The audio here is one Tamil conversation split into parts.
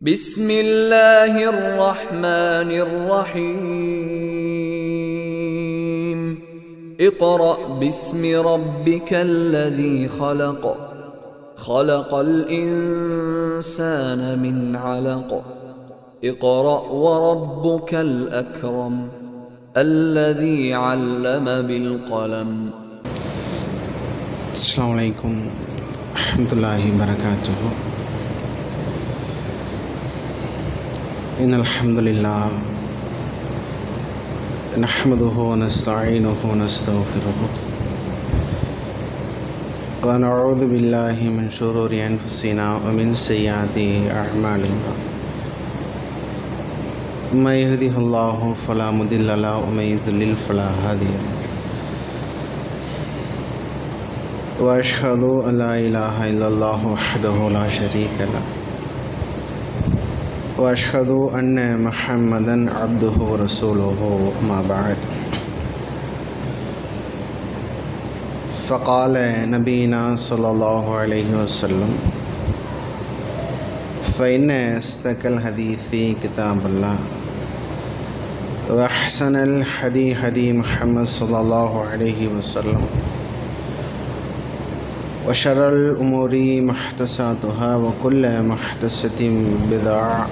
بسم الله الرحمن الرحيم اقرأ باسم ربك الذي خلق خلق الإنسان من علق اقرأ وربك الأكرم الذي علم بالقلم. السلام عليكم ورحمة الله وبركاته. إن الحمد لله نحمده ونستعينه ونستغفره ونعوذ بالله من شرور أنفسنا ومن سيئات أعمالنا. من يهده الله فلا مضل له ومن يضلل فلا هادي له. وأشهد أن لا إله إلا الله وحده لا شريك له وأشهد أن محمدا عبده ورسوله ما بعد. فقال نبينا صلى الله عليه وسلم فإن أصدق الحديث كتاب الله وأحسن الهدي هدي محمد صلى الله عليه وسلم وشر الأمور محدثاتها وكل محدثة بدعة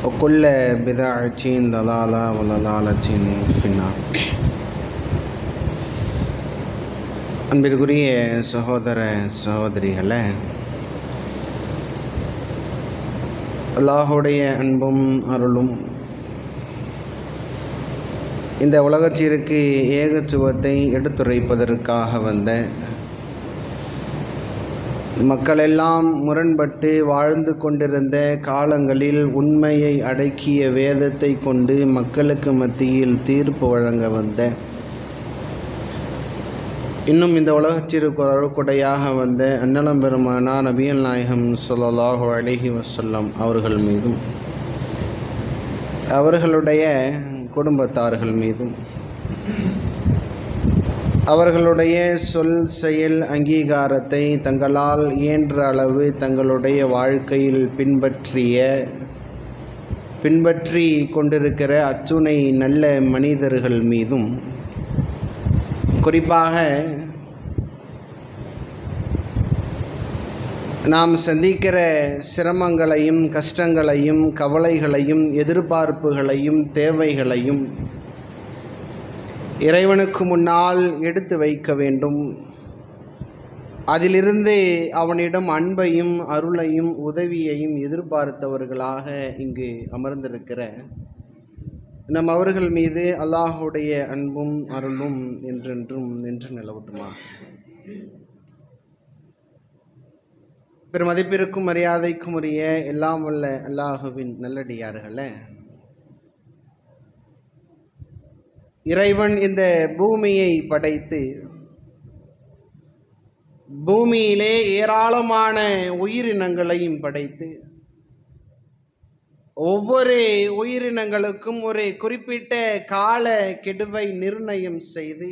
وكل بدعة ضلالة وضلالة في النار. அன்பிற்குரிய சகோதர சகோதரிகளே, அல்லாஹுடைய அன்பும் அருளும் இந்த உலகத்திற்கு ஏகத்துவத்தை எடுத்துரைப்பதற்காக வந்த மக்களெல்லாம் முரண்பட்டு வாழ்ந்து கொண்டிருந்த காலங்களில் உண்மையை அடக்கிய வேதத்தை கொண்டு மக்களுக்கு மத்தியில் தீர்ப்பு வழங்க வந்த, இன்னும் இந்த உலகத்திற்கு அருள்கொடையாக வந்த அன்னலம் பெருமானா நபிகள் நாயகம் ஸல்லல்லாஹு அலைஹி வஸல்லம் அவர்கள் மீதும் அவர்களுடைய குடும்பத்தார்கள் மீதும் அவர்களுடைய சொல் செயல் அங்கீகாரத்தை தங்களால் இயன்ற அளவு தங்களுடைய வாழ்க்கையில் பின்பற்றி கொண்டிருக்கிற அத்துணை நல்ல மனிதர்கள் மீதும், குறிப்பாக நாம் சந்திக்கிற சிரமங்களையும் கஷ்டங்களையும் கவலைகளையும் எதிர்பார்ப்புகளையும் தேவைகளையும் இறைவனுக்கு முன்னால் எடுத்து வைக்க வேண்டும். அதிலிருந்து அவனிடம் அன்பையும் அருளையும் உதவியையும் எதிர்பார்த்தவர்களாக இங்கு அமர்ந்திருக்கிற நம் அவர்கள் மீது அல்லாஹுடைய அன்பும் அருளும் என்றென்றும் நின்று நிலவட்டுமா. பெருமதிப்பிற்கும் மரியாதைக்கும் உரிய எல்லாம் வல்ல அல்லாஹுவின் நல்லடியார்களே, இறைவன் இந்த பூமியை படைத்து பூமியிலே ஏராளமான உயிரினங்களையும் படைத்து ஒவ்வொரு உயிரினங்களுக்கும் ஒரு குறிப்பிட்ட கால கெடுவை நிர்ணயம் செய்து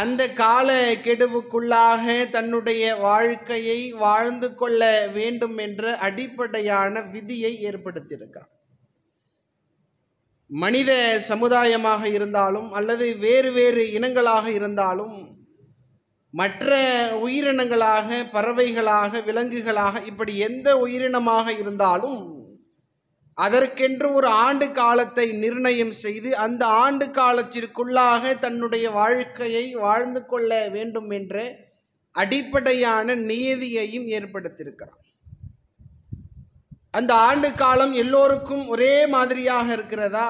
அந்த கால கெடுவுக்குள்ளாக தன்னுடைய வாழ்க்கையை வாழ்ந்து கொள்ள வேண்டும் என்ற அடிப்படையான விதியை ஏற்படுத்தியிருக்கார். மனித சமுதாயமாக இருந்தாலும் அல்லது வேறு வேறு இனங்களாக இருந்தாலும், மற்ற உயிரினங்களாக பறவைகளாக விலங்குகளாக இப்படி எந்த உயிரினமாக இருந்தாலும் அதற்கென்று ஒரு ஆண்டு காலத்தை நிர்ணயம் செய்து அந்த ஆண்டு காலத்திற்குள்ளாக தன்னுடைய வாழ்க்கையை வாழ்ந்து கொள்ள வேண்டும் என்ற அடிப்படையான நியதியையும் ஏற்படுத்தியிருக்கிறார். அந்த ஆண்டு காலம் எல்லோருக்கும் ஒரே மாதிரியாக இருக்கிறதா?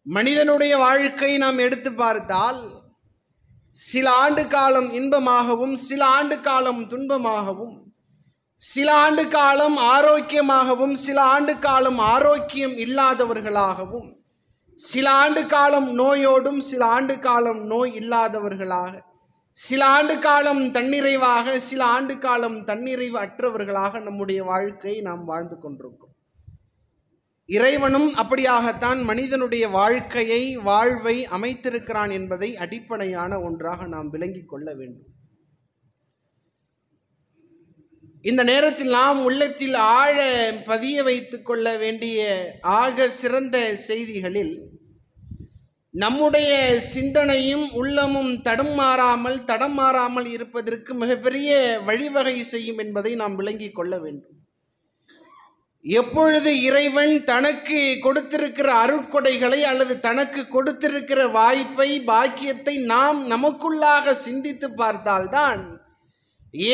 மனிதனுடைய வாழ்க்கை நாம் எடுத்து பார்த்தால் சில ஆண்டு காலம் இன்பமாகவும் சில ஆண்டு காலம் துன்பமாகவும், சில ஆண்டு காலம் ஆரோக்கியமாகவும் சில ஆண்டு காலம் ஆரோக்கியம் இல்லாதவர்களாகவும், சில ஆண்டு காலம் நோயோடும் சில ஆண்டு காலம் நோய் இல்லாதவர்களாக, சில ஆண்டு காலம் தன்னிறைவாக சில ஆண்டு காலம் தன்னிறைவு அற்றவர்களாக நம்முடைய வாழ்க்கையை நாம் வாழ்ந்து கொண்டிருக்கோம். இறைவனும் அப்படியாகத்தான் மனிதனுடைய வாழ்வை அமைத்திருக்கிறான் என்பதை அடிப்படையான ஒன்றாக நாம் விளங்கிக் கொள்ள வேண்டும். இந்த நேரத்தில் நாம் உள்ளத்தில் ஆழ பதிய வைத்துக் கொள்ள வேண்டிய ஆக சிறந்த செய்திகளில் நம்முடைய சிந்தனையும் உள்ளமும் தடம் மாறாமல் இருப்பதற்கு மிகப்பெரிய வழிவகை செய்யும் என்பதை நாம் விளங்கிக் கொள்ள வேண்டும். எப்பொழுது இறைவன் தனக்கு கொடுத்திருக்கிற அருட்கொடைகளை அல்லது தனக்கு கொடுத்திருக்கிற வாய்ப்பை, பாக்கியத்தை நாம் நமக்குள்ளாக சிந்தித்து பார்த்தால்தான்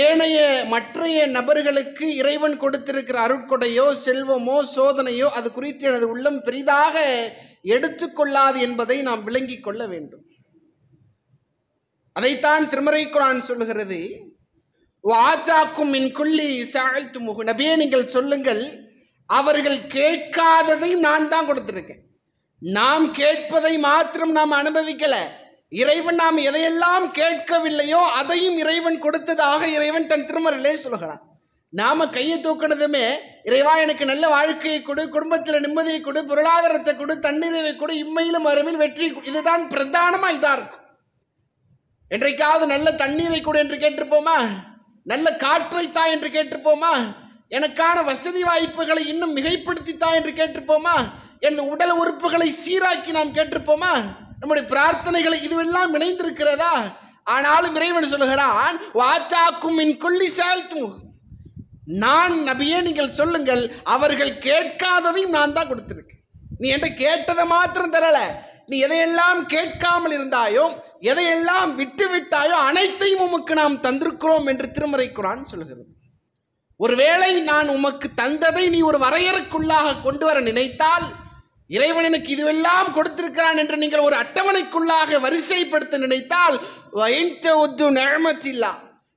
ஏனைய மற்றைய நபர்களுக்கு இறைவன் கொடுத்திருக்கிற அருட்கொடையோ செல்வமோ சோதனையோ அது குறித்து எனது உள்ளம் பெரிதாக எடுத்துக்கொள்ளாது என்பதை நாம் விளங்கிக் கொள்ள வேண்டும். அதைத்தான் திருமறை குர்ஆன் சொல்லுகிறது. வாசாக்கும் மின் குல்லி சஅல்துமுஹு, நபியே நீங்கள் சொல்லுங்கள், அவர்கள் கேட்காததை நான் தான் கொடுத்திருக்கேன். நாம் கேட்பதை மாத்திரம் நாம் அனுபவிக்கல. இறைவன் நாம் எதையெல்லாம் கேட்கவில்லையோ அதையும் இறைவன் கொடுத்ததாக இறைவன் தன் திருமறையிலே சொல்கிறான். நாம கையை தூக்கினதுமே, இறைவா எனக்கு நல்ல வாழ்க்கையை கொடு, குடும்பத்தில் நிம்மதியை கொடு, பொருளாதாரத்தை கொடு, தன்னிறைவை கொடு, இம்மையிலும் அருமையில் வெற்றி, இதுதான் பிரதானமா இதா இருக்கும். என்றைக்காவது நல்ல தண்ணீரை கொடு என்று கேட்டிருப்போமா? நல்ல காற்றைத்தா என்று கேட்டிருப்போமா? எனக்கான வசதி வாய்ப்புகளை இன்னும் மிகைப்படுத்தித்தா என்று கேட்டிருப்போமா? எனது உடல் உறுப்புகளை சீராக்கி நாம் கேட்டிருப்போமா? நம்முடைய பிரார்த்தனைகளை இதுவெல்லாம் இணைந்திருக்கிறதா? ஆனாலும் இறைவன் சொல்லுகிறான், வாசாக்கும் மின் குல்லி சஅல்துமுஹு, நான் நபியே நீங்கள் சொல்லுங்கள், அவர்கள் கேட்காததையும் நான் தான் கொடுத்திருக்கேன். நீ என்கிட்ட கேட்டதை மாத்திரம் தரல, நீ எதையெல்லாம் கேட்காமல் இருந்தாயோ, எதையெல்லாம் விட்டு விட்டாயோ அனைத்தையும் உமக்கு நாம் தந்திருக்கிறோம் என்று திருமறை குர்ஆன் சொல்கிறது. ஒருவேளை நான் உமக்கு தந்ததை நீ ஒரு வரையறைக்குள்ளாக கொண்டு வர நினைத்தால், இறைவன் எனக்கு இதுவெல்லாம் கொடுத்திருக்கிறான் என்று நீங்கள் ஒரு அட்டவணைக்குள்ளாக வரிசைப்படுத்த நினைத்தால்,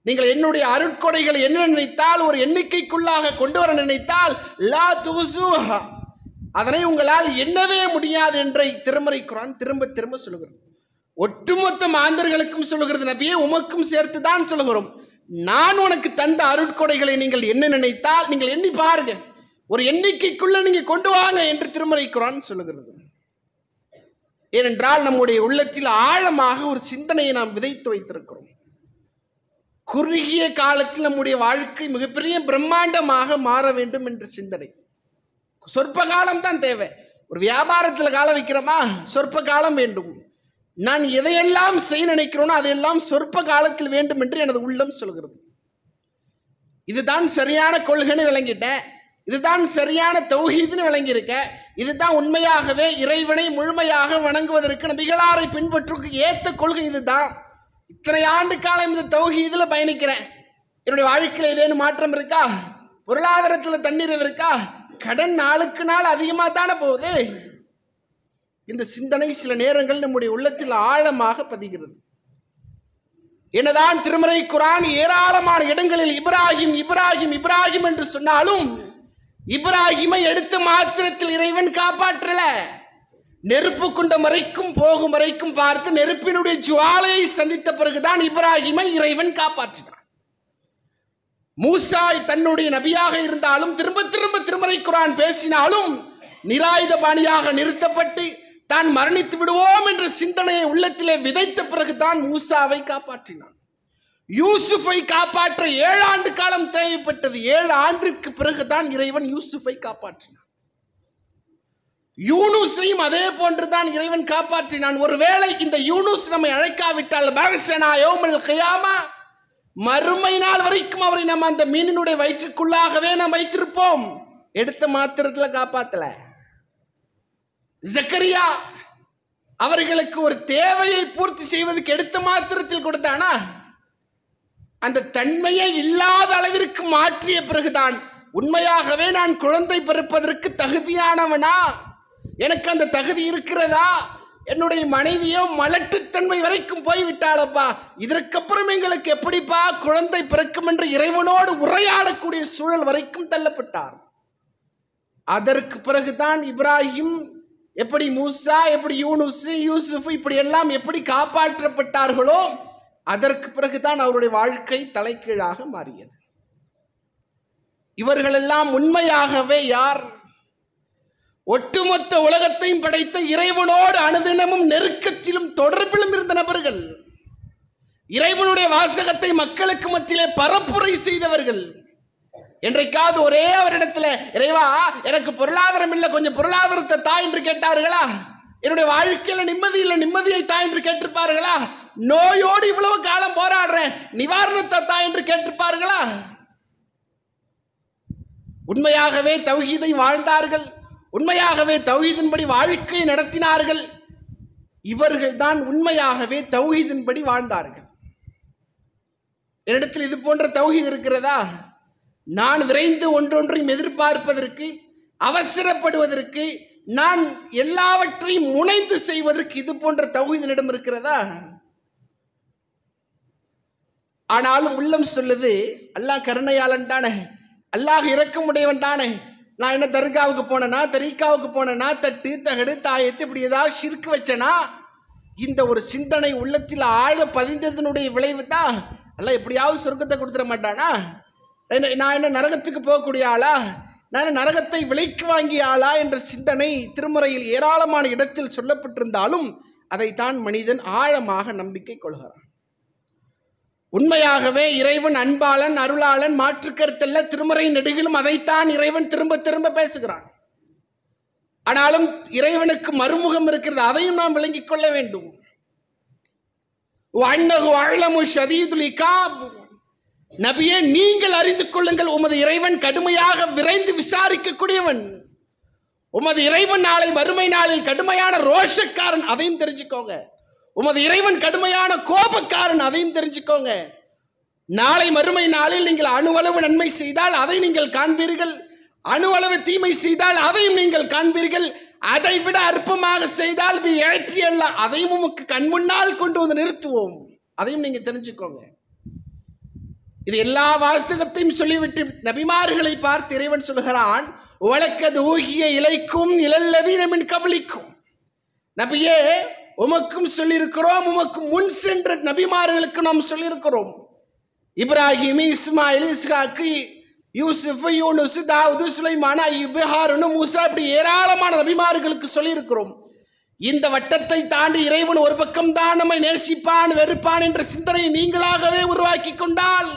நீங்கள் என்னுடைய அருட்கொடைகளை என்ன நினைத்தால், ஒரு எண்ணிக்கைக்குள்ளாக கொண்டு வர நினைத்தால், லா துஸூஹா, அதனை உங்களால் எண்ணவே முடியாது என்ற திருமறை குர்ஆன் திரும்ப திரும்ப சொல்லுகிறது. ஒட்டுமொத்த மாந்தர்களுக்கும் சொல்லுகிறது, நபியே உமக்கும் சேர்த்து தான் சொல்லுகிறோம். நான் உனக்கு தந்த அருட்கொடைகளை நீங்கள் என்ன நினைத்தால் நீங்கள் எண்ணி பாருங்க, ஒரு எண்ணிக்கைக்குள்ள நீங்க கொண்டு வாங்க என்று திருமறை குர்ஆன் சொல்லுகிறது. ஏனென்றால் நம்முடைய உள்ளத்தில் ஆழமாக ஒரு சிந்தனையை நாம் விதைத்து வைத்திருக்கிறோம். குறுகிய காலத்தில் நம்முடைய வாழ்க்கை மிகப்பெரிய பிரம்மாண்டமாக மாற வேண்டும் என்ற சிந்தனை. சொற்ப காலம் தான் தேவை. ஒரு வியாபாரத்தில் காலம் வைக்கிறோமா, சொற்ப காலம் வேண்டும். நான் எதையெல்லாம் செய்ய நினைக்கிறோனோ அதையெல்லாம் சொற்ப காலத்தில் வேண்டும் என்று எனது உள்ளம் சொல்கிறது. இதுதான் சரியான கொள்கைன்னு விளங்கிட்டேன், இதுதான் சரியான தௌஹீதுன்னு விளங்கியிருக்க, இதுதான் உண்மையாகவே இறைவனை முழுமையாக வணங்குவதற்கு நபிகளாரை பின்பற்றுவதற்கு ஏற்ற கொள்கை இதுதான். இத்தனை ஆண்டு காலம் இந்த தௌஹீதுல பயணிக்கிறேன், என்னுடைய வாழ்க்கையில் ஏதேனும் மாற்றம் இருக்கா? பொருளாதாரத்தில் தண்ணீர் இருக்கா? கடன் நாளுக்கு நாள் அதிகமாக தானே போகுது. இந்த சிந்தனை சில நேரங்கள் நம்முடைய உள்ளத்தில் ஆழமாக பதிகிறது. என்னதான் திருமறை குர்ஆன் ஏராளமான இடங்களில் இப்ராஹிம் இப்ராஹிம் இப்ராஹிம் என்று சொன்னாலும், இப்ராஹிமை எடுத்த மாத்திரத்தில் இறைவன் காப்பாற்றல. நெருப்பு குண்டம் வரைக்கும் போகும் வரைக்கும் பார்த்து நெருப்பினுடைய ஜுவாலையை சந்தித்த பிறகுதான் இப்ராஹிமை இறைவன் காப்பாற்றினான். மூசா தன்னுடைய நபியாக இருந்தாலும் திரும்ப திரும்ப திருமறை குர்ஆன் பேசினாலும் நிராயுதபாணியாக நிறுத்தப்பட்டு தான் மரணித்து விடுவோம் என்ற சிந்தனையை உள்ளத்திலே விதைத்த பிறகுதான் மூசாவை காப்பாற்றினான். யூசுஃபை காப்பாற்ற 7 ஆண்டு காலம் தேவைப்பட்டது. 7 ஆண்டுக்கு பிறகுதான் இறைவன் யூசுஃபை காப்பாற்றினான். யூனுஸையும் அதே போன்றுதான் இறைவன் காப்பாற்றினான். ஒருவேளை இந்த யூனுஸ் நம்மை அழைக்காவிட்டால் பஹ்ஸனா யௌமல் கியாமா, மறுமை நாள் வரைக்கும் அவரை நம்ம அந்த மீனினுடைய வயிற்றுக்குள்ளாகவே நாம் வைத்திருப்போம். எடுத்த மாத்திரத்தில் காப்பாத்தல. ஜக்கரியா அவர்களுக்கு ஒரு தேவையை பூர்த்தி செய்வதற்கு எடுத்த மாத்திரத்தில் கொடுத்தானா? அந்த தன்மையை இல்லாத அளவிற்கு மாற்றிய பிறகுதான் உண்மையாகவே நான் குழந்தை பிறப்பதற்கு தகுதியானவனா, எனக்கு அந்த தகுதி இருக்கிறதா, என்னுடைய மனைவியோ மலட்டுத்தன்மை வரைக்கும் போய்விட்டாளப்பா, இதற்கப்புறம் எங்களுக்கு எப்படிப்பா குழந்தை பிறக்கும் என்று இறைவனோடு உரையாடக்கூடிய சூழல் வரைக்கும் தள்ளப்பட்டார். அதற்கு பிறகுதான் இப்ராஹிம் எப்படி மூசா, எப்படி யூனுஸ், யூசுஃப் இப்படி எல்லாம் எப்படி காப்பாற்றப்பட்டார்களோ அதற்கு பிறகுதான் அவருடைய வாழ்க்கை தலைகீழாக மாறியது. இவர்களெல்லாம் உண்மையாகவே யார்? ஒட்டுமொத்த உலகத்தையும் படைத்த இறைவனோடு அனுதினமும் நெருக்கத்திலும் தொடர்பிலும் இருந்த நபர்கள், இறைவனுடைய வாசகத்தை மக்களுக்கு மத்தியிலே பரப்புரை செய்தவர்கள், என்றைக்காவது ஒரே ஒரு இடத்துல இறைவா எனக்கு பொருளாதாரம் இல்லை, கொஞ்சம் பொருளாதாரத்தை தா என்று கேட்டார்களா? என்னுடைய வாழ்க்கையில நிம்மதி இல்லை, நிம்மதியை தா என்று கேட்டிருப்பார்களா? நோயோடு இவ்வளவு காலம் போராடுறேன், நிவாரணத்தை தா என்று கேட்டிருப்பார்களா? உண்மையாகவே தௌஹீதை வாழ்ந்தார்கள், உண்மையாகவே தௌஹீதின்படி வாழ்க்கையை நடத்தினார்கள். இவர்கள் தான் உண்மையாகவே தௌஹீதின்படி வாழ்ந்தார்கள். என்னிடத்தில் இது போன்ற தௌஹீத் இருக்கிறதா? நான் விரைந்து ஒன்றொன்றையும் எதிர்பார்ப்பதற்கு, அவசரப்படுவதற்கு, நான் எல்லாவற்றையும் முனைந்து செய்வதற்கு இது போன்ற தௌஹீத் என்னிடம் இருக்கிறதா? ஆனாலும் உள்ளம் சொல்லுது, அல்லாஹ் கருணையாளன் தானே, அல்லாஹ் இரக்கமுடையவன் தானே. நான் என்ன தர்காவுக்கு போனேனா, தரீக்காவுக்கு போனேனா, தட்டு தகடு தாயத்து இப்படி ஏதாவது ஷிர்க் வச்சனா? இந்த ஒரு சிந்தனை உள்ளத்தில் ஆழ பதிந்ததனுடைய விளைவு தான் அல்லாஹ் எப்படியாவது சொர்க்கத்தை கொடுத்துட மாட்டானா? நான் என்ன நரகத்துக்கு போகக்கூடிய ஆளா? நான் நரகத்தை விலைக்கு வாங்கிய ஆளா என்ற சிந்தனை திருமறையில் ஏராளமான இடத்தில் சொல்லப்பட்டிருந்தாலும் அதைத்தான் மனிதன் ஆழமாக நம்பிக்கை கொள்கிறான். உண்மையாகவே இறைவன் அன்பாளன், அருளாளன், மாற்று கருத்தல்ல. திருமறை நெடுகிலும் அதைத்தான் இறைவன் திரும்ப திரும்ப பேசுகிறான். ஆனாலும் இறைவனுக்கு மறுமுகம் இருக்கிறது, அதையும் நாம் விளங்கிக் கொள்ள வேண்டும். நபியே, நீங்கள் அறிந்து கொள்ளுங்கள், உமது இறைவன் கடுமையாக விரைந்து விசாரிக்கக்கூடியவன். உமது இறைவன் நாளை மறுமை நாளில் கடுமையான ரோஷக்காரன், அதையும் தெரிஞ்சுக்கோங்க. உமது இறைவன் கடுமையான கோபக்காரன், அதையும் தெரிஞ்சுக்கோங்க. நாளை மறுமை நாளில் நீங்கள் அணுவளவு நன்மை செய்தால் அதை நீங்கள் காண்பீர்கள், அணுவளவு தீமை செய்தால் அதையும் நீங்கள் காண்பீர்கள். அதை விட அற்பமாக செய்தால் எழுச்சி அல்ல, அதையும் உமக்கு கண் முன்னால் கொண்டு வந்து நிறுத்துவோம். அதையும் நீங்க தெரிஞ்சுக்கோங்க. இது எல்லா வாசகத்தையும் சொல்லிவிட்டு நபிமார்களை பார்த்து இறைவன் சொல்கிறான், உலக்கது ஊகிய இலைக்கும் இழல்லதீன மின் கபலிக்கும். நபியே, உமக்கும் சொல்லியிருக்கிறோம், உமக்கு முன் சென்ற நபிமார்களுக்கு நாம் சொல்லியிருக்கிறோம். இப்ராஹிம், இஸ்மாயில், இஸ்ஹாக்கு, யூசுப், யூனுஸ், தாவூது, சுலைமான், அய்யூப், ஹாரூன், மூசா, இப்படி ஏராளமான நபிமார்களுக்கு சொல்லியிருக்கிறோம். இந்த வட்டத்தை தாண்டி இறைவன் ஒரு பக்கம் தான் நம்மை நேசிப்பான், வெறுப்பான் என்ற சிந்தனையை நீங்களாகவே உருவாக்கி கொண்டால்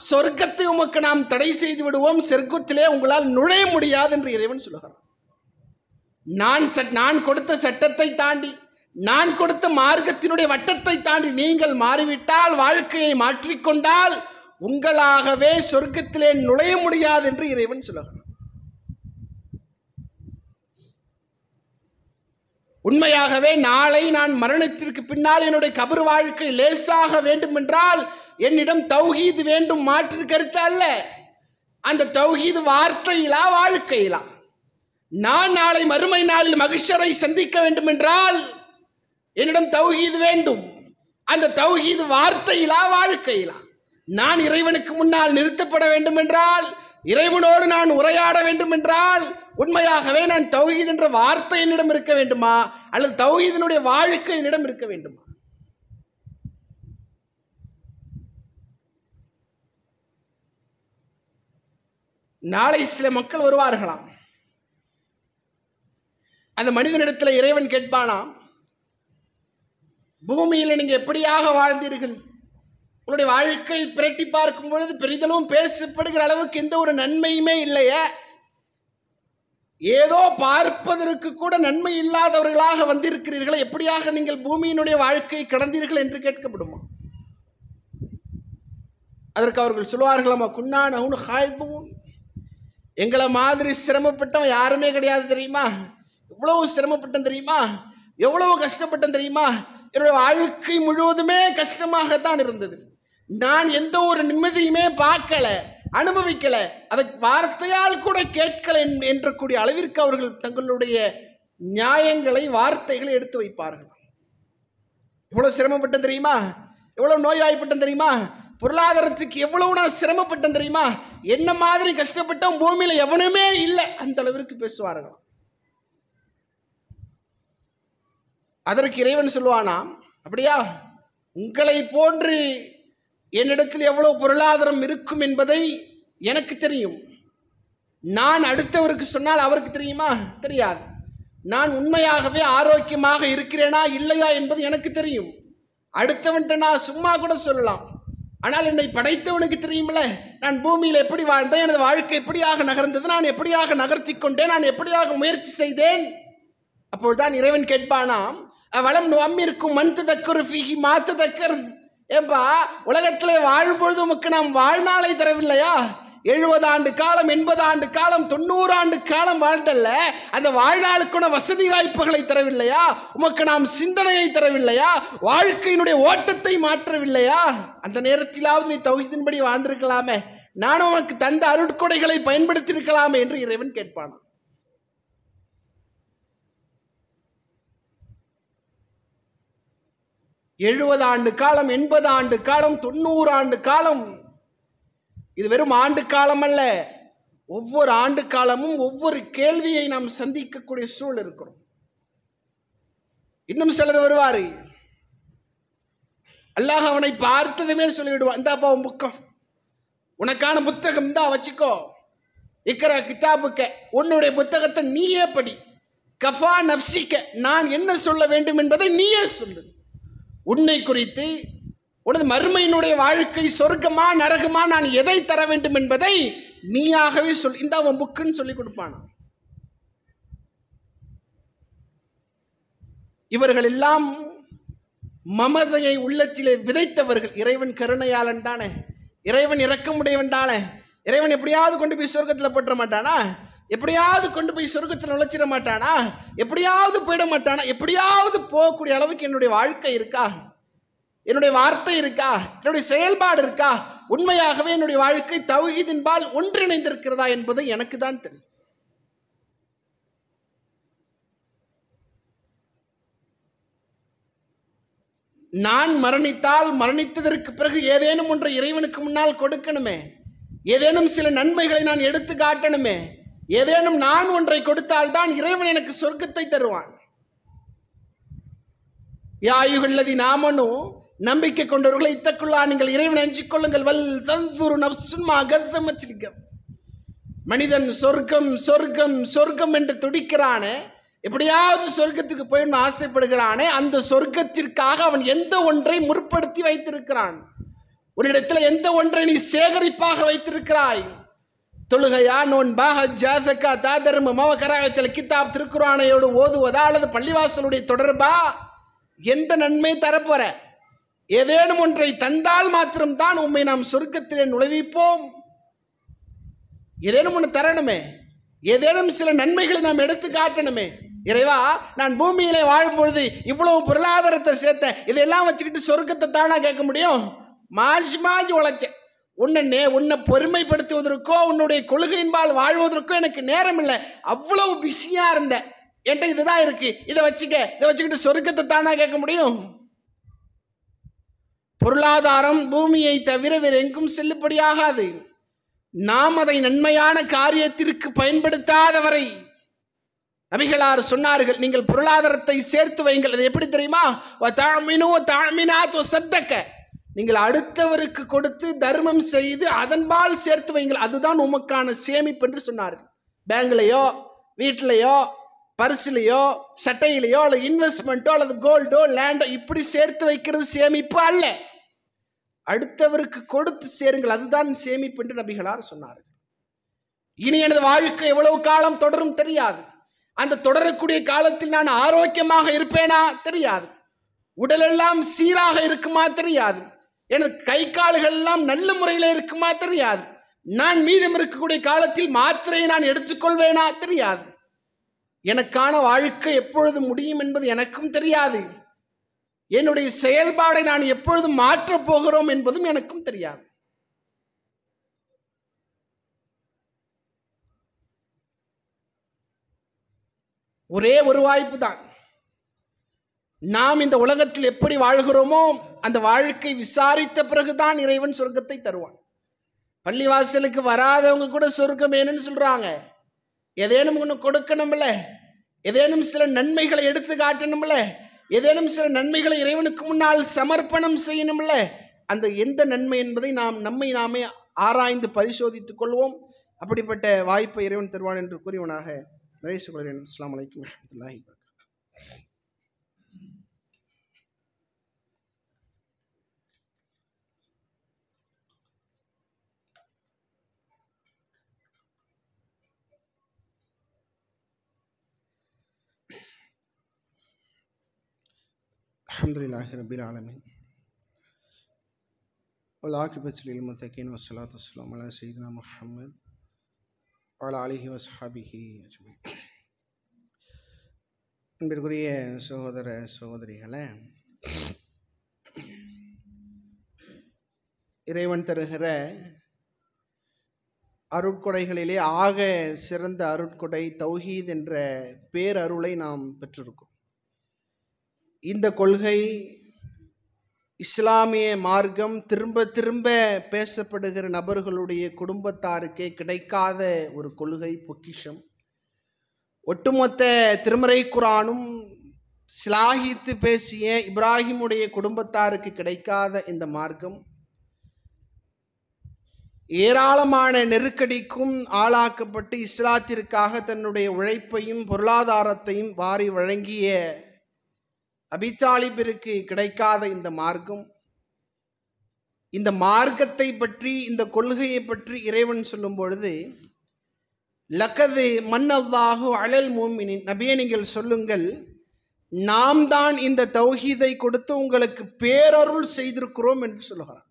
சொர்க்கத்தை உமக்கு நாம் தடை செய்து விடுவோம், சொர்க்கத்திலே உங்களால் நுழைய முடியாது என்று இறைவன் சொல்லுகிறான். நான் கொடுத்த சட்டத்தை தாண்டி, நான் கொடுத்த மார்க்கத்தினுடைய வட்டத்தை தாண்டி நீங்கள் மாறிவிட்டால், வாழ்க்கையை மாற்றிக்கொண்டால் உங்களாகவே சொர்க்கத்திலே நுழைய முடியாது என்று இறைவன் சொல்லுகிறான். உண்மையாகவே நாளை நான் மரணத்திற்கு பின்னால் என்னுடைய கபர் வாழ்க்கை லேசாக வேண்டும் என்றால் என்னிடம் தௌஹீது வேண்டும், மாற்று கருத்து அல்ல. அந்த தௌஹீது வார்த்தையிலா வாழ்க்கையிலா? நான் நாளை மறுமை நாளில் மகிஷரை சந்திக்க வேண்டும் என்றால் என்னிடம் தௌஹீது வேண்டும். அந்த தௌஹீது வார்த்தையிலா வாழ்க்கையிலா? நான் இறைவனுக்கு முன்னால் நிறுத்தப்பட வேண்டும் என்றால், இறைவனோடு நான் உரையாட வேண்டும் என்றால் உண்மையாகவே நான் தௌஹீத் என்ற வார்த்தை என்னிடம் இருக்க வேண்டுமா, அல்லது தௌஹீதினுடைய வாழ்க்கை என்னிடம் இருக்க வேண்டுமா? நாளை சில மக்கள் வருவார்களாம். அந்த மனிதனிடத்தில் இறைவன் கேட்பானாம், பூமியில் நீங்க எப்படியாக வாழ்ந்தீர்கள்? உங்களுடைய வாழ்க்கை பிரட்டி பார்க்கும் பொழுது பெரிதலும் பேசப்படுகிற அளவுக்கு எந்த ஒரு நன்மையுமே இல்லையே, ஏதோ பார்ப்பதற்கு கூட நன்மை இல்லாதவர்களாக வந்திருக்கிறீர்கள், எப்படியாக நீங்கள் பூமியினுடைய வாழ்க்கையை கடந்தீர்கள் என்று கேட்கப்படுமா? அதற்கு அவர்கள் சொல்வார்களாமா, குன்னானஹுன் ஹாய்தூன், எங்களை மாதிரி சிரமப்பட்டவன் யாருமே கிடையாது தெரியுமா? எவ்வளவு சிரமப்பட்டேன் தெரியுமா? எவ்வளவு கஷ்டப்பட்டேன் தெரியுமா? என்னுடைய வாழ்க்கை முழுவதுமே கஷ்டமாகத்தான் இருந்தது. நான் எந்த ஒரு நிம்மதியுமே பார்க்கல, அனுபவிக்கல, அதை வார்த்தையால் கூட கேட்கல என்ற கூடிய அளவிற்கு அவர்கள் தங்களுடைய நியாயங்களை, வார்த்தைகளை எடுத்து வைப்பார்கள். எவ்வளவு சிரமப்பட்டேன் தெரியுமா? எவ்வளவு நோய்வாய்ப்பட்டேன் தெரியுமா? பொருளாதாரத்துக்கு எவ்வளவு நான் சிரமப்பட்டேன் தெரியுமா? என்ன மாதிரி கஷ்டப்பட்டோம் பூமியில எவனுமே இல்லை, அந்த அளவிற்கு பேசுவார்களாம். அதற்கு இறைவன் சொல்லுவானாம், அப்படியா, உங்களை போன்று என்னிடத்தில் எவ்வளவு பொருளாதாரம் இருக்கும் என்பதை எனக்கு தெரியும். நான் அடுத்தவருக்கு சொன்னால் அவருக்கு தெரியுமா? தெரியாது. நான் உண்மையாகவே ஆரோக்கியமாக இருக்கிறேனா இல்லையா என்பது எனக்கு தெரியும். அடுத்தவன்கிட்ட நான் சும்மா கூட சொல்லலாம், ஆனால் என்னை படைத்தவனுக்கு தெரியுமில்ல, நான் பூமியில் எப்படி வாழ்ந்தேன், எனது வாழ்க்கை எப்படியாக நகர்ந்தது, நான் எப்படியாக நகர்த்தி கொண்டேன், நான் எப்படியாக முயற்சி செய்தேன். அப்போதுதான் இறைவன் கேட்பானாம், அவலம் நம்மிற்கும் மந்து தக்கரு ஃபீஹி மாத்து தக்கர். ஏம்பா, உலகத்திலே வாழும்பொழுது உமக்கு நாம் வாழ்நாளை தரவில்லையா? 70 ஆண்டு காலம், 80 ஆண்டு காலம், 90 ஆண்டு காலம் வாழ்ந்தல்ல, அந்த வாழ்நாளுக்கான வசதி வாய்ப்புகளை தரவில்லையா? உமக்கு நாம் சிந்தனையை தரவில்லையா? வாழ்க்கையினுடைய ஓட்டத்தை மாற்றவில்லையா? அந்த நேரத்திலாவது நீ தௌஹீதின்படி வாழ்ந்திருக்கலாமே, நானும் உனக்கு தந்த அருட்கொடைகளை பயன்படுத்தி இருக்கலாமே என்று இறைவன் கேட்பான். எழுபது ஆண்டு காலம், 80 ஆண்டு காலம், 90 ஆண்டு காலம், இது வெறும் ஆண்டு காலம் அல்ல. ஒவ்வொரு ஆண்டு காலமும் ஒவ்வொரு கேள்வியை நாம் சந்திக்கக்கூடிய சூழல் இருக்கிறோம். இன்னும் சிலர் வருவாரு, அல்லாஹ் அவனை பார்த்ததுமே சொல்லிவிடுவான், இந்தாப்பா உன் புக்கம், உனக்கான புத்தகம் தான் வச்சுக்கோ, இக்கர கிதாபுக்க, உன்னுடைய புத்தகத்தை நீயே படி, கஃபா நப்சிக்க, நான் என்ன சொல்ல வேண்டும் என்பதை நீயே சொல்லு. உன்னை குறித்து, உனது மறுமையினுடைய வாழ்க்கை சொர்க்கமா நரகமா, நான் எதை தர வேண்டும் என்பதை நீயாகவே சொல், இந்த அவன் புக்குன்னு சொல்லி கொடுப்பானா. இவர்கள் எல்லாம் மமதையை உள்ளத்திலே விதைத்தவர்கள். இறைவன் கருணையாளன் தானே, இறைவன் இரக்கமுடையவன் தானே, இறைவன் எப்படியாவது கொண்டு போய் சொர்க்கத்தில் போட்டுற மாட்டானா? எப்படியாவது கொண்டு போய் சொர்க்கத்தில் நுழைச்சிட மாட்டானா? எப்படியாவது போயிட மாட்டானா? எப்படியாவது போகக்கூடிய அளவுக்கு என்னுடைய வாழ்க்கை இருக்கா, என்னுடைய வார்த்தை இருக்கா, என்னுடைய செயல்பாடு இருக்கா, உண்மையாகவே என்னுடைய வாழ்க்கை தௌஹீதின்பால் ஒன்றிணைந்திருக்கிறதா என்பது எனக்கு தான் தெரியும். நான் மரணித்தால் மரணித்ததற்கு பிறகு ஏதேனும் ஒன்றை இறைவனுக்கு முன்னால் கொடுக்கணுமே, ஏதேனும் சில நன்மைகளை நான் எடுத்து காட்டணுமே, ஏதேனும் நான் ஒன்றை கொடுத்தால் தான் இறைவன் எனக்கு சொர்க்கத்தை தருவான். யா அய்யுஹல்லதீன ஆமனூ, நம்பிக்கை கொண்டவர்களை இத்தக்குள்ளா, நீங்கள் இறைவனை அஞ்சிக் கொள்ளுங்கள். வல் தன்சுரு நஃப்சுன் மா கஸ்ஸமத் லிகத். மனிதன் சொர்க்கம் சொர்க்கம் சொர்க்கம் என்று துடிக்கிறானே, எப்படியாவது சொர்க்கத்துக்கு போயிடணும் ஆசைப்படுகிறானே, அந்த சொர்க்கத்திற்காக அவன் எந்த ஒன்றை முற்படுத்தி வைத்திருக்கிறான், உன்னிடத்தில் எந்த ஒன்றை நீ சேகரிப்பாக வைத்திருக்கிறாய்? தொழுகையா, நோன்பா, ஹஜ்ஜா, ஸக்காத்தா, தர்மமா, கராயத்தில் கிதாப் திருக்குர்ஆனையோடு ஓதுவதா, அல்லது பள்ளிவாசலுடைய தொடர்பா? எந்த நன்மை தரப்போற? ஏதேனும் ஒன்றை தந்தால் மாத்திரம்தான் உண்மை நாம் சொர்க்கத்திலே நுழைவிப்போம். ஏதேனும் ஒன்று தரணுமே, ஏதேனும் சில நன்மைகளை நாம் எடுத்து காட்டணுமே. இறைவா, நான் பூமியிலே வாழும்பொழுது இவ்வளவு பொருளாதாரத்தை சேர்த்தேன், இதெல்லாம் வச்சுக்கிட்டு சொர்க்கத்தை தானா கேட்க முடியும்? மாஞ்சி மாஞ்சி உழைச்சேன், உன்னை பொறுமைப்படுத்துவதற்கோ உன்னுடைய கொள்கையின்பால் வாழ்வதற்கோ எனக்கு நேரம் இல்லை, அவ்வளவு பிஸியா இருந்தேன், என்கிட்ட இதுதான் இருக்கு, இதை வச்சுக்கிட்டு சொர்க்கத்தை தானா கேட்க முடியும்? பொருளாதாரம் பூமியை தவிர வேறு எங்கும் செல்லுபடியாகாது. நாம் அதை நன்மையான காரியத்திற்கு பயன்படுத்தாதவரை நபிகளார் சொன்னார்கள், நீங்கள் பொருளாதாரத்தை சேர்த்து வைங்கள். அது எப்படி தெரியுமா? நீங்கள் அடுத்தவருக்கு கொடுத்து தர்மம் செய்து அதன்பால் சேர்த்து வைங்கள், அதுதான் உமக்கான சேமிப்பு என்று சொன்னார்கள். பேங்க்லையோ, வீட்டிலையோ, பர்சிலையோ, சட்டையிலையோ, அல்லது இன்வெஸ்ட்மெண்ட்டோ, அல்லது கோல்டோ, லேண்டோ இப்படி சேர்த்து வைக்கிறது சேமிப்பு அல்ல. அடுத்தவருக்கு கொடுத்து சேருங்கள், அதுதான் சேமிப்பு என்று நபிகளார் சொன்னார்கள். இனி எனது வாழ்க்கை எவ்வளவு காலம் தொடரும் தெரியாது. அந்த தொடரக்கூடிய காலத்தில் நான் ஆரோக்கியமாக இருப்பேனா தெரியாது. உடலெல்லாம் சீராக இருக்குமா தெரியாது. எனது கை கால்கள் எல்லாம் நல்ல முறையில் இருக்குமா தெரியாது. நான் மீதம் இருக்கக்கூடிய காலத்தில் மாத்திரையை நான் எடுத்துக்கொள்வேனா தெரியாது. எனக்கான வாழ்க்கை எப்பொழுது முடியும் என்பது எனக்கும் தெரியாது. என்னுடைய செயல்பாடை நான் எப்பொழுது மாற்றப் போகிறோம் என்பதும் எனக்கும் தெரியாது. ஒரே ஒரு வாய்ப்பு தான். நாம் இந்த உலகத்தில் எப்படி வாழ்கிறோமோ அந்த வாழ்க்கை விசாரித்த பிறகுதான் இறைவன் சொர்க்கத்தை தருவான். பள்ளிவாசலுக்கு வராதவங்க கூட சொர்க்கம் வேணும்னு சொல்றாங்க. ஏதேனும் ஒன்று கொடுக்கணும்ல, ஏதேனும் சில நன்மைகளை எடுத்து காட்டணும்ல, ஏதேனும் சில நன்மைகளை இறைவனுக்கு முன்னால் சமர்ப்பணம் செய்யணும்ல. அந்த எந்த நன்மை என்பதை நம்மை நாமே ஆராய்ந்து பரிசோதித்துக் கொள்வோம். அப்படிப்பட்ட வாய்ப்பை இறைவன் தருவான் என்று கூறியவனாக நிறைய சொல்கிறேன். அஸ்ஸலாமு அலைக்கும் வரஹ்மத்துல்லாஹி வபரகாத்துஹு. அல்ஹம்துலில்லாஹி ரப்பில் ஆலமீன் வல் ஆகிபத்து லில் முத்தகீன் வஸ்ஸலாத்து வஸ்ஸலாமு அலா சய்யிதினா முஹம்மத் வ அலா ஆலிஹி வஸ்ஹாபிஹி அஜ்மஈன். அன்பிற்குரிய சகோதர சகோதரிகளே, இறைவன் தருகிற அருட்கொடைகளிலே ஆக சிறந்த அருட்கொடை தௌஹீத் என்ற பேரருளை நாம் பெற்றிருக்கோம். இந்த கொள்கை, இஸ்லாமிய மார்க்கம் திரும்ப திரும்ப பேசப்படுகிற நபர்களுடைய குடும்பத்தாருக்கே கிடைக்காத ஒரு கொள்கை, பொக்கிஷம். ஒட்டுமொத்த திருமறை குர்ஆனும் சிலாகித்து பேசிய இப்ராஹிமுடைய குடும்பத்தாருக்கு கிடைக்காத இந்த மார்க்கம் ஏராளமான நெருக்கடிக்கும் ஆளாக்கப்பட்டு இஸ்லாத்திற்காக தன்னுடைய உழைப்பையும் பொருளாதாரத்தையும் வாரி வழங்கிய அபித்தாலிபிற்கு கிடைக்காத இந்த மார்க்கம், இந்த மார்க்கத்தை பற்றி, இந்த கொள்கையை பற்றி இறைவன் சொல்லும் பொழுது, லக்கது மன்னல்லாஹு அலல் முஃமினீன், நபியே நீங்கள் சொல்லுங்கள், நாம் தான் இந்த தௌஹீதை கொடுத்து உங்களுக்கு பேரருள் செய்திருக்கிறோம் என்று சொல்லுகிறார்.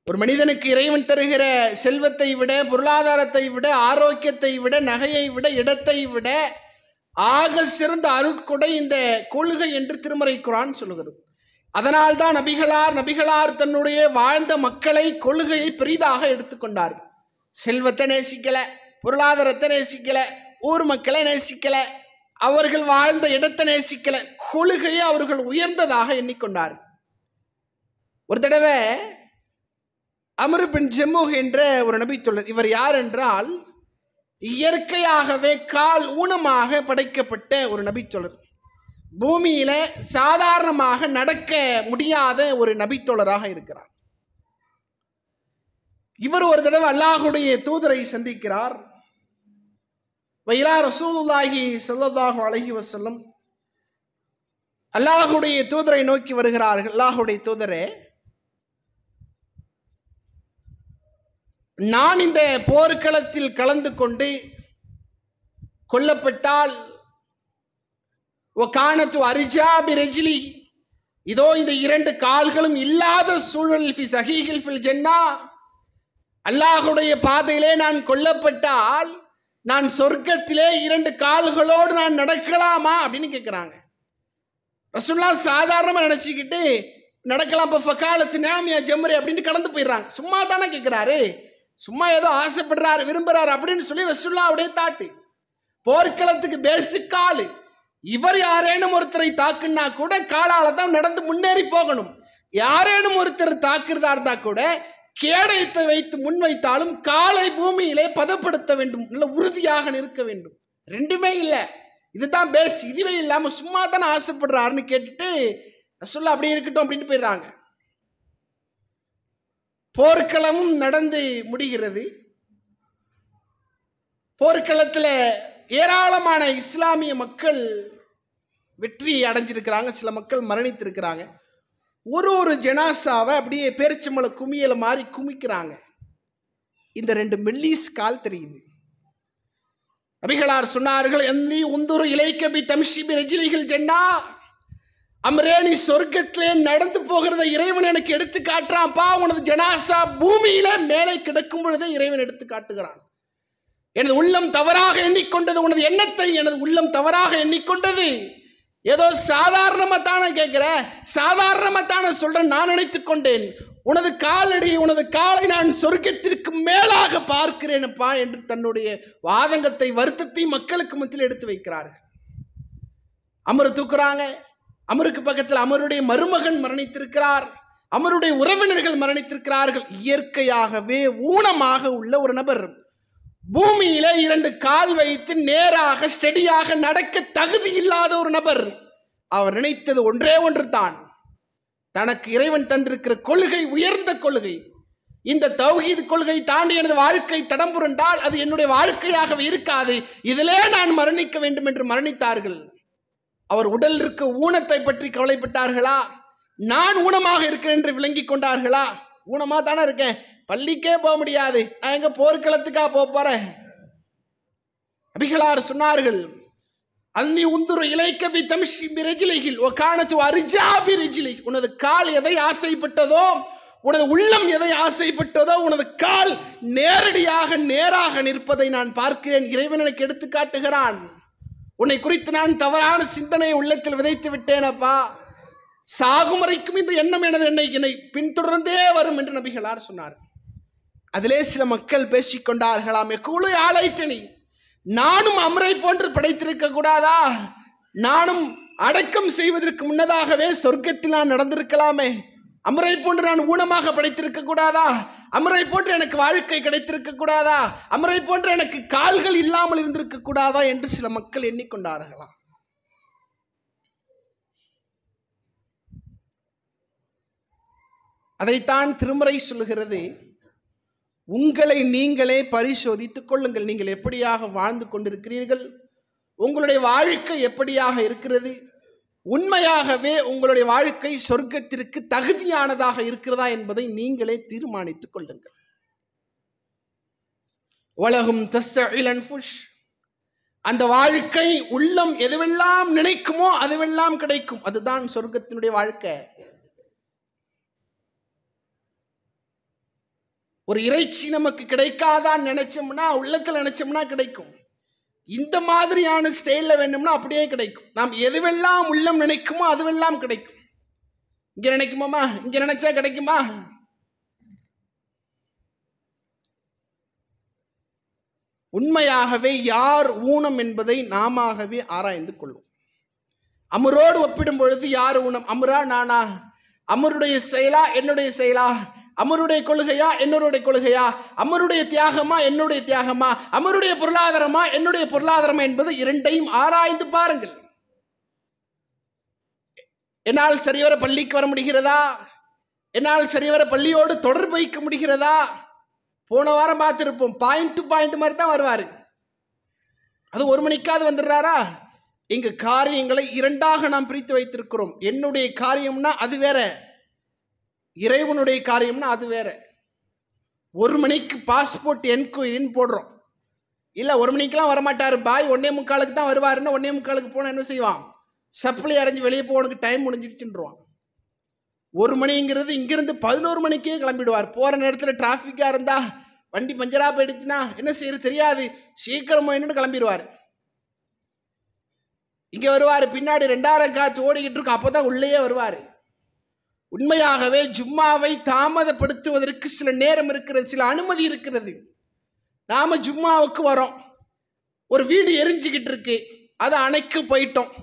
ஒரு மனிதனுக்கு இறைவன் தருகிற செல்வத்தை விட, பொருளாதாரத்தை விட, ஆரோக்கியத்தை விட, நகையை விட, இடத்தை விட ஆக சிறந்த அருட்கொடை இந்த கொள்கை என்று திருமறை குர்ஆன் சொல்லுகிறது. அதனால் தான் நபிகளார் தன்னுடைய வாழ்ந்த மக்களை, கொள்கையை பெரிதாக எடுத்துக்கொண்டார். செல்வத்தை நேசிக்கல, பொருளாதாரத்தை நேசிக்கல, ஊர் மக்களை நேசிக்கல, அவர்கள் வாழ்ந்த இடத்தை நேசிக்கல, கொள்கையை அவர்கள் உயர்ந்ததாக எண்ணிக்கொண்டார். ஒரு தடவை அம்ர் பின் ஜம்முஹ் என்ற ஒரு நபி தோழர், இவர் யார் என்றால் இயற்கையாகவே கால் ஊனமாக படைக்கப்பட்ட ஒரு நபித்தோழர். பூமியில சாதாரணமாக நடக்க முடியாத ஒரு நபித்தோழராக இருக்கிறார். இவர் ஒரு தடவை அல்லாஹுடைய தூதரை சந்திக்கிறார். வைலா ரசூலுல்லாஹி ஸல்லல்லாஹு அலைஹி வஸல்லம் அல்லாஹுடைய தூதரை நோக்கி வருகிறார்கள். அல்லாஹுடைய தூதரே, நான் இந்த போர்க்களத்தில் கலந்து கொண்டு கொல்லப்பட்டால், ஒகானத்து அரிஜாபி ரெஜ்லி, இதோ இந்த இரண்டு கால்களும் இல்லாத சூழல், ஃபி சஹீஹில் ஃபில் ஜன்னா, அல்லாஹுடைய பாதையிலே நான் கொல்லப்பட்டால் நான் சொர்க்கத்திலே இரண்டு கால்களோடு நான் நடக்கலாமா அப்படின்னு கேட்குறாங்க. ரசூலுல்லாஹ் சாதாரணமாக நினச்சிக்கிட்டு நடக்கலாம், இப்போ ஃபகாலத்து நாமியா ஜம்ரி அப்படின்னு கடந்து போயிடுறாங்க. சும்மா தானே கேட்குறாரு, சும்மா ஏதோ ஆசைப்படுறாரு, விரும்புறாரு அப்படின்னு சொல்லி ரசூலுல்லாஹ்வுடைய தாட்டு. போர்க்களத்துக்கு பேசிக் காலு. இவர் யாரேனும் ஒருத்தரை தாக்குன்னா கூட காலால தான் நடந்து முன்னேறி போகணும். யாரேனும் ஒருத்தர் தாக்குறதா இருந்தா கூட கேடயத்தை வைத்து முன்வைத்தாலும் காலை பூமியிலே பதப்படுத்த வேண்டும், நல்ல உறுதியாக நிற்க வேண்டும். ரெண்டுமே இல்லை, இதுதான் பேஸ். இதுவே இல்லாம சும்மா தானே ஆசைப்படுறாருன்னு கேட்டுட்டு ரசூலுல்லாஹ் அப்படியே இருக்கட்டும் அப்படின்னு போயிடுறாங்க. போர்க்களமும் நடந்து முடிகிறது. போர்க்களத்தில் ஏராளமான இஸ்லாமிய மக்கள் வெற்றி அடைஞ்சிருக்கிறாங்க, சில மக்கள் மரணித்திருக்கிறாங்க. ஒரு ஜனாசாவை அப்படியே பேரிச்சம்பள குமியல மாதிரி குமிக்கிறாங்க. இந்த ரெண்டு மெல்லிஸ் கால் தெரியுது. நபிகளார் சொன்னார்கள், எந்தி உந்துரு இலைக்கபி தம்ஷிபி ரஜிலிகள் ஜன்னா, அம்ரேனி சொர்க்கத்திலே நடந்து போகிறத இறைவன் எனக்கு எடுத்து காட்டுறான்ப்பா. உனது ஜனாசா பூமியில மேலே கிடக்கும் பொழுதே இறைவன் எடுத்து காட்டுகிறான். எனது உள்ளம் தவறாக எண்ணிக்கொண்டது, உனது எண்ணத்தை எனது உள்ளம் தவறாக எண்ணிக்கொண்டது. ஏதோ சாதாரணமா தானே கேட்கிற, சாதாரணமா தானே சொல்றேன் நான் நினைத்துக் கொண்டேன். உனது காலடி, உனது காலை நான் சொர்க்கத்திற்கு மேலாக பார்க்கிறேனப்பா என்று தன்னுடைய வாதங்கத்தை, வருத்தத்தை மக்களுக்கு மத்தியில் எடுத்து வைக்கிறார்கள். அமர் தூக்குறாங்க. அமருக்கு பக்கத்தில் அமருடைய மருமகன் மரணித்திருக்கிறார், அமருடைய உறவினர்கள் மரணித்திருக்கிறார்கள். இயற்கையாகவே ஊனமாக உள்ள ஒரு நபர் பூமியில இரண்டு கால் வைத்து நேராக ஸ்டெடியாக நடக்க தகுதி இல்லாத ஒரு நபர். அவர் நினைத்தது ஒன்றே ஒன்று தான், தனக்கு இறைவன் தந்திருக்கிற கொள்கை உயர்ந்த கொள்கை. இந்த தௌஹீத் கொள்கை தாண்டி எனது வாழ்க்கை தடம் புரண்டால் அது என்னுடைய வாழ்க்கையாகவே இருக்காது, இதிலே நான் மரணிக்க வேண்டும் என்று மரணித்தார்கள். அவர் உடல் இருக்க ஊனத்தை பற்றி கவலைப்பட்டார்களா? நான் ஊனமாக இருக்கிறேன் என்று விளங்கி கொண்டார்களா? ஊனமா தானே இருக்கேன், பள்ளிக்கே போக முடியாது, நான் எங்க போர்க்களத்துக்கா போறேன். நபிகளார் சொன்னார்கள், அன்னி உந்துரு இலைக்க பி தம்ஷி பிரஜிலிஹில் வகானது அர்ஜா பிரஜிலிஹ். உனது கால் எதை ஆசைப்பட்டதோ, உனது உள்ளம் எதை ஆசைப்பட்டதோ, உனது கால் நேராக நிற்பதை நான் பார்க்கிறேன். இறைவன் எனக்கு எடுத்து காட்டுகிறான். உன்னை குறித்து நான் தவறான சிந்தனையை உள்ளத்தில் விதைத்து விட்டேனப்பா, சாகும் வரைக்கும் இந்த எண்ணம் என்னை பின்தொடர்ந்தே வரும் என்று நபிகளார் சொன்னார். அதிலே சில மக்கள் பேசிக்கொண்டார்களாம், கூழு ஆலைத்தனி, நானும் அமரை போன்று படைத்திருக்க கூடாதா? நானும் அடக்கம் செய்வதற்கு முன்னதாகவே சொர்க்கத்தில் நான் நடந்திருக்கலாமே. அமரை போன்று நான் ஊனமாக படைத்திருக்க கூடாதா? அமரை போன்று எனக்கு வாழ்க்கை கிடைத்திருக்க கூடாதா? அமரை போன்று எனக்கு கால்கள் இல்லாமல் இருந்திருக்க கூடாதா என்று சில மக்கள் எண்ணிக்கொண்டார்களாம். அதைத்தான் திருமறை சொல்லுகிறது, உங்களை நீங்களே பரிசோதித்துக் கொள்ளுங்கள். நீங்கள் எப்படியாக வாழ்ந்து கொண்டிருக்கிறீர்கள்? உங்களுடைய வாழ்க்கை எப்படியாக இருக்கிறது? உண்மையாகவே உங்களுடைய வாழ்க்கை சொர்க்கத்திற்கு தகுதியானதாக இருக்கிறதா என்பதை நீங்களே தீர்மானித்துக் கொள்ளுங்கள். உலகும் தஸ்தஇல் அன்ஃபுஸ், அந்த வாழ்க்கை உள்ளம் எதுவெல்லாம் நினைக்குமோ அதுவெல்லாம் கிடைக்கும். அதுதான் சொர்க்கத்தினுடைய வாழ்க்கை. ஒரு இறைச்சி நமக்கு கிடைக்காதான் நினைச்சோம்னா, உள்ளத்தில் நினைச்சோம்னா கிடைக்கும். இந்த மாதிரியான ஸ்டைல்ல வேணும்னா அப்படியே கிடைக்கும். நாம் எதுவெல்லாம் உள்ளம் நினைக்குமோ அதுவெல்லாம் கிடைக்கும். இங்க நினைக்குமாமா, இங்க நினைச்சா கிடைக்குமா? உண்மையாகவே யார் ஊனம் என்பதை நாமவே ஆராய்ந்து கொள்வோம். அமரோடு ஒப்பிடும் பொழுது யார் ஊனம்? அமரா நானா? அமருடைய செயலா என்னுடைய செயலா? அமருடைய கொள்கையா என்னுடைய கொள்கையா? அமருடைய தியாகமா என்னுடைய தியாகமா? அமருடைய பொருளாதாரமா என்னுடைய பொருளாதாரமா என்பது இரண்டையும் ஆராய்ந்து பாருங்கள். என்னால் சரிவர பள்ளிக்கு வர முடிகிறதா? என்னால் சரிவர பள்ளியோடு தொடர்பு வைக்க முடிகிறதா? போன வாரம் பார்த்திருப்போம், பாயிண்ட் டு பாயிண்ட் மாதிரி தான் வருவாரு. அது 1 மணிக்காவது வந்துடுறாரா? இங்கு காரியங்களை இரண்டாக நாம் பிரித்து வைத்திருக்கிறோம். என்னுடைய காரியம்னா அது வேற, இறைவனுடைய காரியம்னா அது வேற. 1 மணிக்கு பாஸ்போர்ட் என்கொயரின்னு போடுறோம். இல்லை 1 மணிக்கெல்லாம் வரமாட்டார் பாய், 1:45 தான் வருவாருன்னா 1:45 போனால் என்ன செய்வான்? சப்ளை அரைஞ்சு வெளியே போகணுக்கு டைம் முடிஞ்சிடுச்சுன்றான். 1 மணிங்கிறது இங்கிருந்து 11 மணிக்கே கிளம்பிடுவார். போகிற நேரத்தில் டிராஃபிக்காக இருந்தால் வண்டி பஞ்சராக போயிடுச்சுன்னா என்ன செய்யறது தெரியாது, சீக்கிரம் என்னன்னு கிளம்பிடுவார். இங்கே வருவார், பின்னாடி 2,000 காற்று ஓடிக்கிட்டு இருக்கும், அப்போ தான் உள்ளேயே வருவார். உண்மையாகவே ஜும்மாவை தாமதப்படுத்துவதற்கு சில நேரம் இருக்கிறது, சில அனுமதி இருக்கிறது. நாம ஜும்மாவுக்கு வரோம், ஒரு வீடு எரிஞ்சுக்கிட்டு இருக்கு, அதை அணைக்க போயிட்டோம்.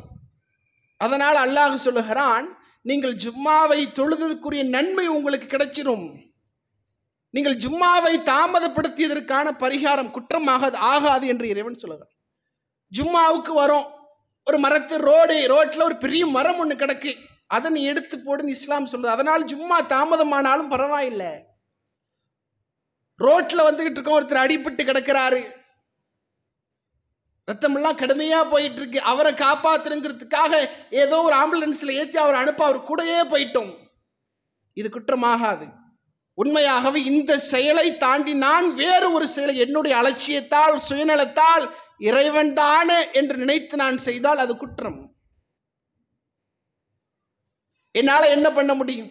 அதனால் அல்லாஹ் சொல்லுகிறான், நீங்கள் ஜும்மாவை தொழுதற்குரிய நன்மை உங்களுக்கு கிடைச்சிடும். நீங்கள் ஜும்மாவை தாமதப்படுத்தியதற்கான பரிகாரம் குற்றமாக ஆகாது என்று இறைவன் சொல்லுகிறான். ஜும்மாவுக்கு வரோம், ஒரு ரோட்டில் ஒரு பெரிய மரம் ஒன்று கிடக்கு, அதை நீ எடுத்து போடுன்னு இஸ்லாம் சொல்லுது. அதனால் ஜும்மா தாமதமானாலும் பரவாயில்லை. ரோட்ல வந்துகிட்டு இருக்கோம், ஒருத்தர் அடிபட்டு கிடக்கிறாரு, ரத்தமெல்லாம் கடுமையா போயிட்டு இருக்கு, அவரை காப்பாத்துறங்கிறதுக்காக ஏதோ ஒரு ஆம்புலன்ஸ்ல ஏற்றி அவர் அவர் கூடயே போயிட்டோம், இது குற்றமாகாது. உண்மையாகவே இந்த செயலை தாண்டி நான் வேறு ஒரு செயலை என்னுடைய அலட்சியத்தால் சுயநலத்தால் இறைவன் தானே என்று நினைத்து நான் செய்தால் அது குற்றம். என்னால் என்ன பண்ண முடியும்?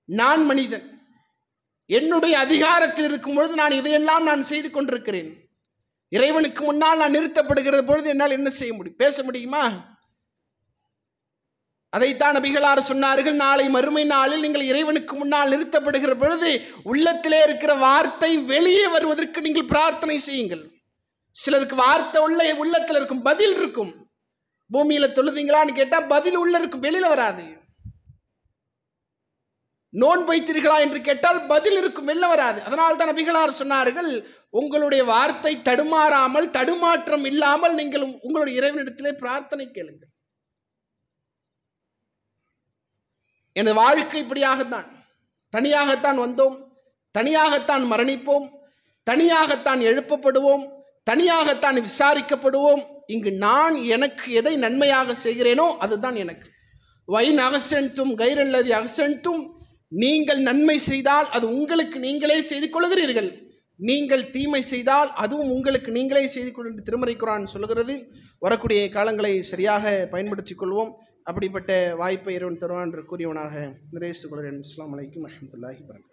நான் மனிதன், என்னுடைய அதிகாரத்தில் இருக்கும் பொழுது நான் இதையெல்லாம் நான் செய்து கொண்டிருக்கிறேன். இறைவனுக்கு முன்னால் நான் நிறுத்தப்படுகிற பொழுது என்னால் என்ன செய்ய முடியும்? பேச முடியுமா? அதைத்தான் நபிகளார் சொன்னார்கள், நாளை மறுமை நாளில் நீங்கள் இறைவனுக்கு முன்னால் நிறுத்தப்படுகிற பொழுது உள்ளத்திலே இருக்கிற வார்த்தை வெளியே வருவதற்கு நீங்கள் பிரார்த்தனை செய்யுங்கள். சிலருக்கு வார்த்தை உள்ளத்தில் இருக்கும், பதில் இருக்கும். பூமியில தொழுதீங்களான்னு கேட்டா பதில் உள்ள இருக்கும், வெளியில வராது. நோன்பு வைத்தீர்களா என்று கேட்டால் பதில் இருக்கும், வெளில வராது. அதனால் தான் நபிகளார் சொன்னார்கள், உங்களுடைய வார்த்தை தடுமாறாமல் தடுமாற்றம் இல்லாமல் நீங்கள் உங்களுடைய இறைவனிடத்திலே பிரார்த்தனை கேளுங்கள். எனது வாழ்க்கை இப்படியாகத்தான், தனியாகத்தான் வந்தோம், தனியாகத்தான் மரணிப்போம், தனியாகத்தான் எழுப்பப்படுவோம், தனியாகத்தான் விசாரிக்கப்படுவோம். இங்கு நான் எனக்கு எதை நன்மையாக செய்கிறேனோ அதுதான் எனக்கு. வைன் அகசன்தும் கைரல்லதி அகசன்தும், நீங்கள் நன்மை செய்தால் அது உங்களுக்கு நீங்களே செய்து கொள்கிறீர்கள். நீங்கள் தீமை செய்தால் அதுவும் உங்களுக்கு நீங்களே செய்து கொண்டு திருமறை குர்ஆன் சொல்லுகிறது. வரக்கூடிய காலங்களை சரியாக பயன்படுத்திக் கொள்வோம். அப்படிப்பட்ட வாய்ப்பை இறைவன் தருவான் என்று கூறியவனாக நிறைவேற்றிக் கொள்கிறேன். அஸ்ஸலாமு அலைக்கும் வரஹ்மத்துல்லாஹி வபரகாத்துஹு.